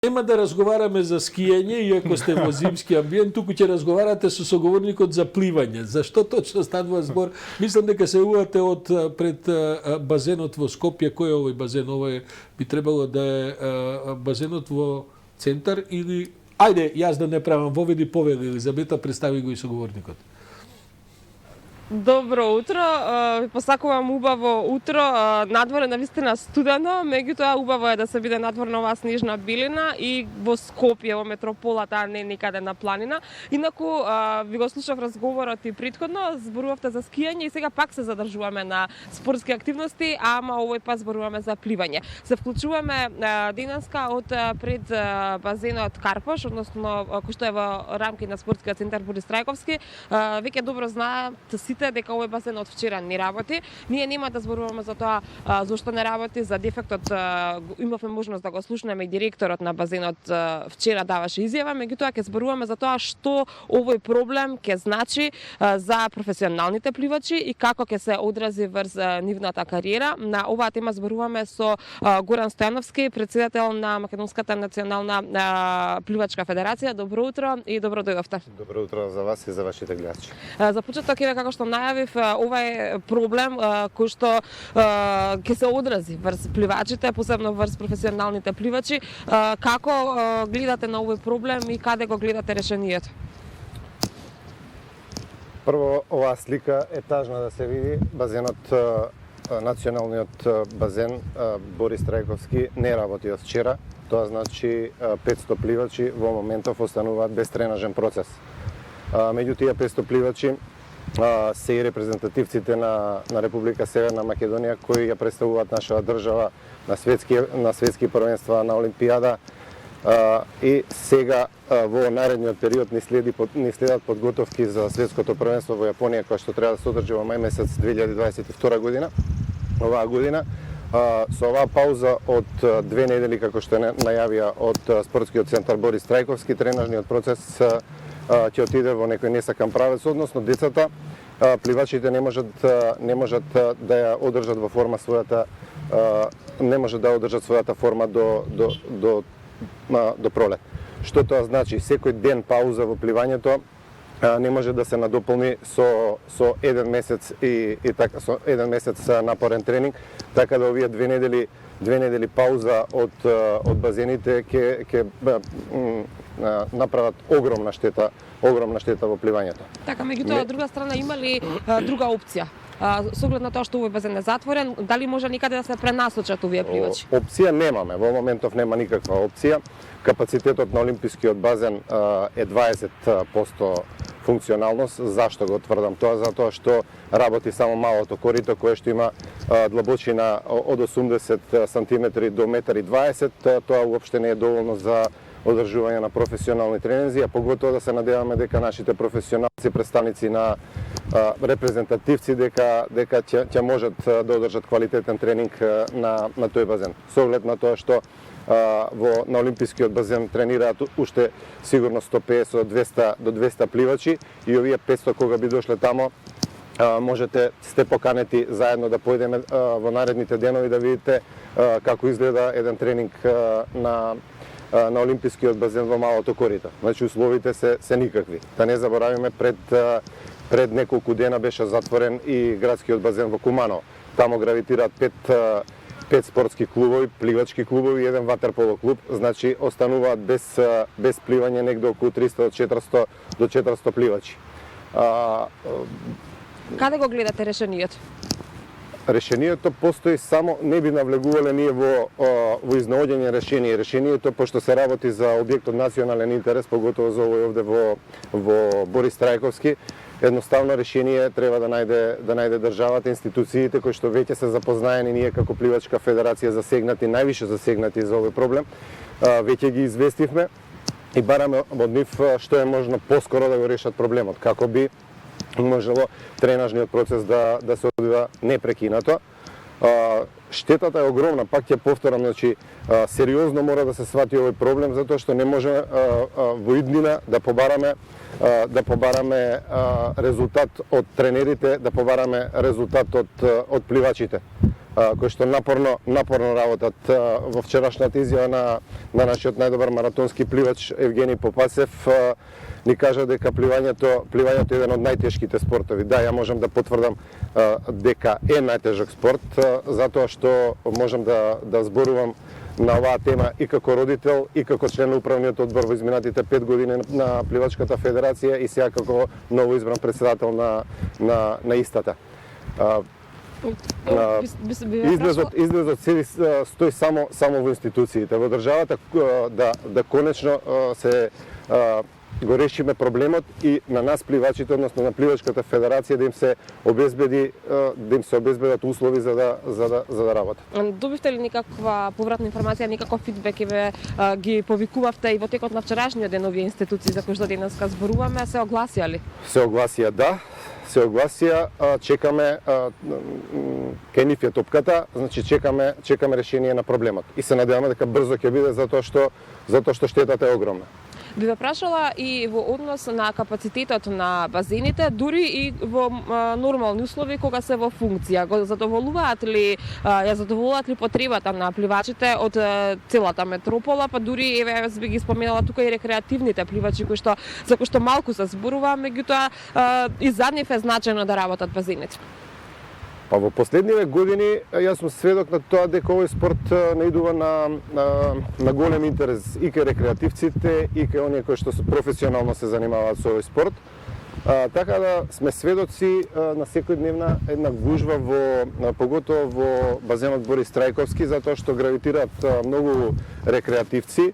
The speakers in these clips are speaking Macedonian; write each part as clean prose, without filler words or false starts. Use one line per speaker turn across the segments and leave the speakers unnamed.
Нема да разговараме за скијање, иако сте во зимски амбиент, туку ќе разговарате со соговорникот за пливање. Зашто точно станува збор? Мислам дека се увате од пред базенот во Скопје. Кој е овој базен? Овој би требало да е базенот во центар или... Ајде, јас да не правам воведи повели, Елизабета, представи го и соговорникот.
Добро утро, ви посакувам убаво утро. Надвор е навистина студено, меѓутоа убаво е да се биде надвор на оваа снежна билина и во Скопје, во метрополата, а не никаде на планина. Инаку, ви го слушав разговорот и претходно, зборувавте за скијање и сега пак се задржуваме на спортски активности, ама овој пат зборуваме за пливање. Се вклучуваме денеска од пред базенот Карпош, односно кој што е во рамки на спортскиот центар Борис Трајковски. Веќе добро знаат сите дека овој базен од вчера не работи. Ние нема да зборуваме за тоа зошто не работи, за дефектот имавме можност да го слушнеме и директорот на базенот вчера даваше изјава, меѓутоа ќе зборуваме за тоа што овој проблем ќе значи за професионалните пливачи и како ќе се одрази врз нивната кариера. На оваа тема зборуваме со Горан Стојановски, председател на Македонската национална пливачка федерација. Добро утро и добро дојдовте.
Добро утро за вас и за вашите гледачи.
За почеток, како што најавив, ова е проблем кој што ќе се одрази врз пливачите, посебно врз професионалните пливачи. Како гледате на овој проблем и каде го гледате решението?
Прво, оваа слика е тажна да се види. Базенот, националниот базен Борис Трајковски не работи од вчера. Тоа значи 500 пливачи во моментов остануваат без тренажен процес. Меѓу тие 500 пливачи се и репрезентативците на Република Северна Македонија кои ја представуваат нашата држава на светски првенства, на Олимпијада, и сега во наредниот период ни следат подготовки за светското првенство во Јапонија, кој што треба да се одржи во мај месец 2022 година, оваа година. Со оваа пауза од 2 недели, како што најавија од спортскиот центар Борис Трајковски, тренажниот процес ќе отиде во некој несакан правец, односно децата, пливачите не можат да ја одржат во форма својата, не можат да одржат својата форма до пролет. Што тоа значи? Секој ден пауза во пливањето не може да се надополни со еден месец и така со еден месец напорен тренинг, така да овие 2 недели пауза од базените ќе направат огромна штета во пливањето.
Така, меѓутоа, од друга страна, има ли друга опција? Со оглед на тоа што овој базен е затворен, дали може никаде да се пренасочат овие пливачи?
Опција немаме, во моментов нема никаква опција. Капацитетот на олимпискиот базен е 20% функционалност. Зашто го тврдам тоа? Затоа што работи само малото корито кое што има длабочина од 80 см до 1,20 м. Тоа уопште не е доволно за одржување на професионални тренинзи, а поготово да се надеваме дека нашите професионалци, представници на репрезентативци дека ќе можат да одржат квалитетен тренинг на тој базен. Со оглед на тоа што на олимпискиот базен тренираат уште сигурно 150 до 200 пливачи и овие 500 кога би дошле тамо, сте поканети заедно да појдеме во наредните денови да видите како изгледа еден тренинг на олимпискиот базен во малото корито. Значи условите се никакви. Да не заборавиме, пред неколку дена беше затворен и градскиот базен во Куманово. Тамо гравитираат 5 спортски клубови, пливачки клубови и еден ватерполо клуб. Значи остануваат без пливање негде околу 300 до 400 пливачи.
Каде го гледате решението?
Решението постои, само не би навлегувале ние во изнаоѓање решение. Решението, пошто се работи за објект од национален интерес, поготово за овој овде во Борис Трајковски, едноставно решение треба да најде државата, институциите кои што веќе се запознаени, ние како пливачка федерација највише засегнати за овој проблем. Веќе ги известивме и бараме од нив што е можно поскоро да го решат проблемот, како би можело тренажниот процес да се одвива непрекинато. Штетата е огромна, пак ќе повторам, значи сериозно мора да се свати овој проблем, затоа што не може во иднина да побараме резултат од тренерите, да побараме резултат од пливачите. кои што напорно работат. Во вчерашната изјава на нашиот најдобар маратонски пливач Евгений Попасев ни кажа дека пливањето е еден од најтешките спортови. Да, ја можам да потврдам дека е најтежок спорт, затоа што можам да зборувам на оваа тема и како родител, и како член на управниот одбор во изминатите 5 години на Пливачката федерација и сега како ново избран председател на истата. Излезот стои само во институциите, во државата да конечно се го решиме проблемот и на нас пливачите, односно на Пливачката федерација да им се обезбедат услови за да работат.
Добивте ли никаква повратна информација, никаков фидбек ги повикувавте и во текот на вчерашниот ден овие институции за кои што денеска зборуваме, се огласија ли?
Се огласија, да. Се огласија, чекаме, кај нив е топката, значи чекаме решение на проблемот. И се надеваме дека брзо ќе биде затоа што штетата е огромна.
Би ве прашала и во однос на капацитетот на базените, дури и во нормални услови кога се во функција. Ја задоволуваат ли потребата на пливачите од целата метропола, па дури еве би ги споменала тука и рекреативните пливачи за кои што малку се зборува, меѓутоа и за нив е значајно да работат базените.
Па во последниве години јас сум сведок на тоа дека овој спорт наидува на голем интерес и кај рекреативците и кај оние кои што професионално се занимаваат со овој спорт. Така да сме сведоци на секојдневна една гужва поготово во базенот Борис Трајковски, затоа што гравитираат многу рекреативци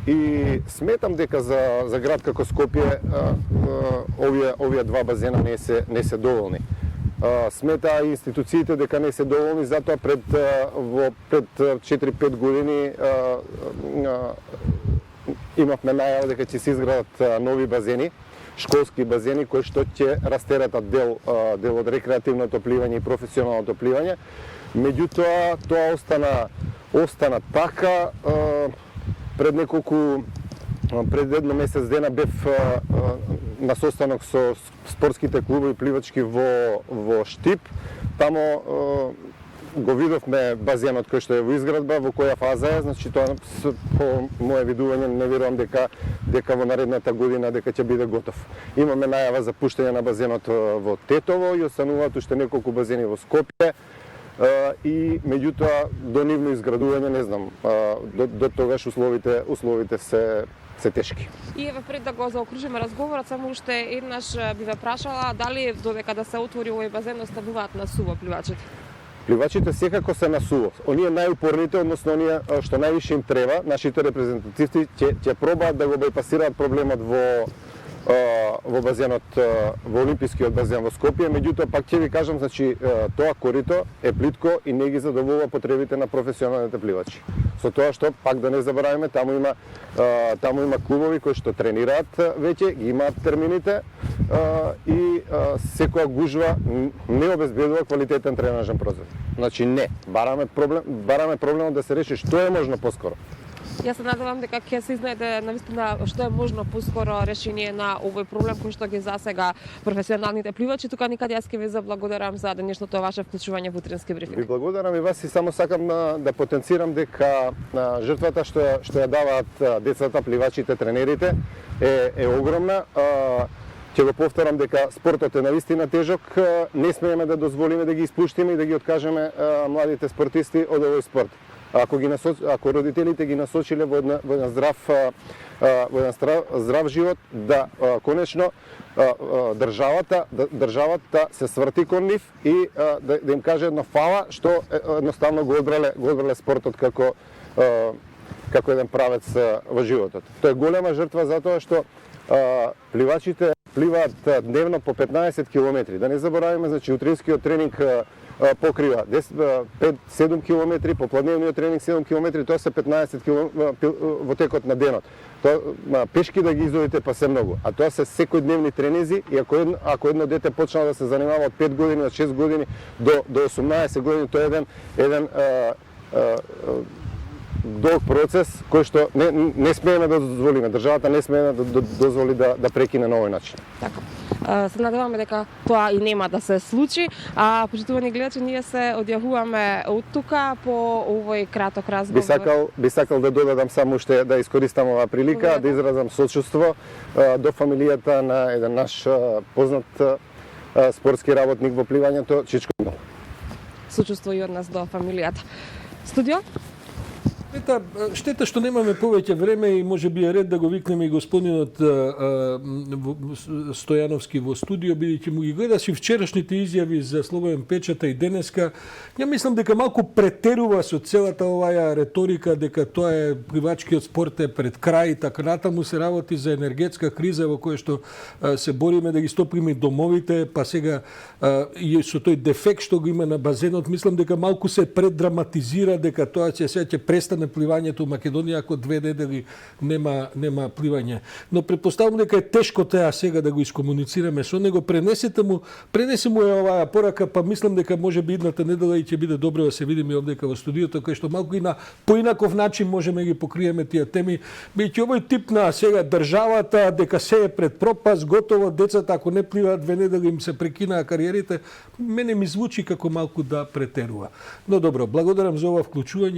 и сметам дека за град како Скопје овие два базена не се доволни. Смета и институциите дека не се доволни, затоа пред 4-5 години имавме најава дека ќе се изградат нови базени, школски базени кои што ќе растеретат дел од рекреативното пливање и професионалното пливање. Меѓутоа тоа остана така. Пред едно месец дена бев на состанок со спортските клубови пливачки во Штип. Тамо го видовме базенот кој што е во изградба, во која фаза е, значи тоа по мое видување не верувам дека во наредната година дека ќе биде готов. Имаме најава за пуштање на базенот во Тетово и остануваат уште неколку базени во Скопје. И меѓутоа до нивно изградување не знам, до тогаш условите се тешки.
И еве пред да го заокружиме разговорот, само уште еднаш би ве прашала дали додека да се отвори овој базен остануваат на суво пливачите?
Пливачите секако се на суво. Оние најупорните, односно оние што највише им треба, нашите репрезентативци ќе пробаат да го байпасираат проблемот во базенот, во олимпискиот базен во Скопје, меѓутоа пак ќе ви кажам, значи тоа корито е плитко и не ги задоволува потребите на професионалните пливачи. Со тоа што пак да не забораваме, таму има клубови кои што тренираат веќе, ги имаат термините и секоја гужва не обезбедува квалитетен тренажен процес. Значи не, бараме проблемот да се реши што е можно поскоро.
Јас се надевам дека ќе се изнајде навистина што е можно поскоро решение на овој проблем кој што ги засега професионалните пливачи. Тука никаде јас ќе ви заблагодарам за денешното ваше вклучување во утрински брифинг. Ви
благодарам и вас и само сакам да потенцирам дека жртвата што ја даваат децата, пливачите, тренерите е огромна. Ќе го повторам дека спортот е навистина тежок, не смееме да дозволиме да ги испуштиме и да ги откажеме младите спортисти од овој спорт. Ако родителите ги насочиле во еден здрав живот, да конечно државата се сврти кон нив и да им каже едно фала што едноставно го одбрале спортот како еден правец во животот. Тоа е голема жртва затоа што пливачите пливаат дневно по 15 километри. Да не забораваме, значи утринскиот тренинг покрива 5-7 км, попладневниот тренинг 7 км, тоа се 15 км во текот на денот. Тоа пешки да ги изодите па се многу, а тоа се секојдневни тренинзи и ако едно дете почнало да се занимава од 5 години, од 6 години до 18 години, тоа е еден долг процес кој што не смееме да дозволиме, државата не смее да дозволи да прекине на овој начин.
Така. Се надеваме дека тоа и нема да се случи. А почитувани гледачи, ние се одјавуваме од тука по овој краток разговор.
Би сакал да додадам само уште да искористам оваа прилика
Добре.
да изразам сочувство до фамилијата на еден наш познат спортски работник во пливањето, Чичко.
Сочувство и од нас до фамилијата. Студио?
Штета што немаме повеќе време и може би е ред да го викнеме и господинот Стојановски во студио, бидејќи му ги гледаш и вчерашните изјави за Слободен печата и денеска. Ја мислам дека малку претерува со целата оваа реторика дека тоа е пливачкиот спорт е пред крај и така натаму се работи за енергетска криза во која што се бориме да ги стопиме домовите, па сега и со тој дефект што го има на базенот, мислам дека малку се преддраматизира дека тоа ќе престане пливањето у Македонија ако 2 недели нема пливање. Но претпоставувам дека е тешко теа сега да го искомуницираме со него. Пренесе му е оваа порака, па мислам дека може би идната недела и ќе биде добро да се видиме овдека во студиото, кај што малку и на поинаков начин можеме ги покриеме тие теми, бидејќи овој тип на сега државата дека се е пред пропаст, готово децата ако не пливаат 2 недели им се прекинаа кариерите, мене ми звучи како малку да претерува. Но добро, благодарам за ова вклучување.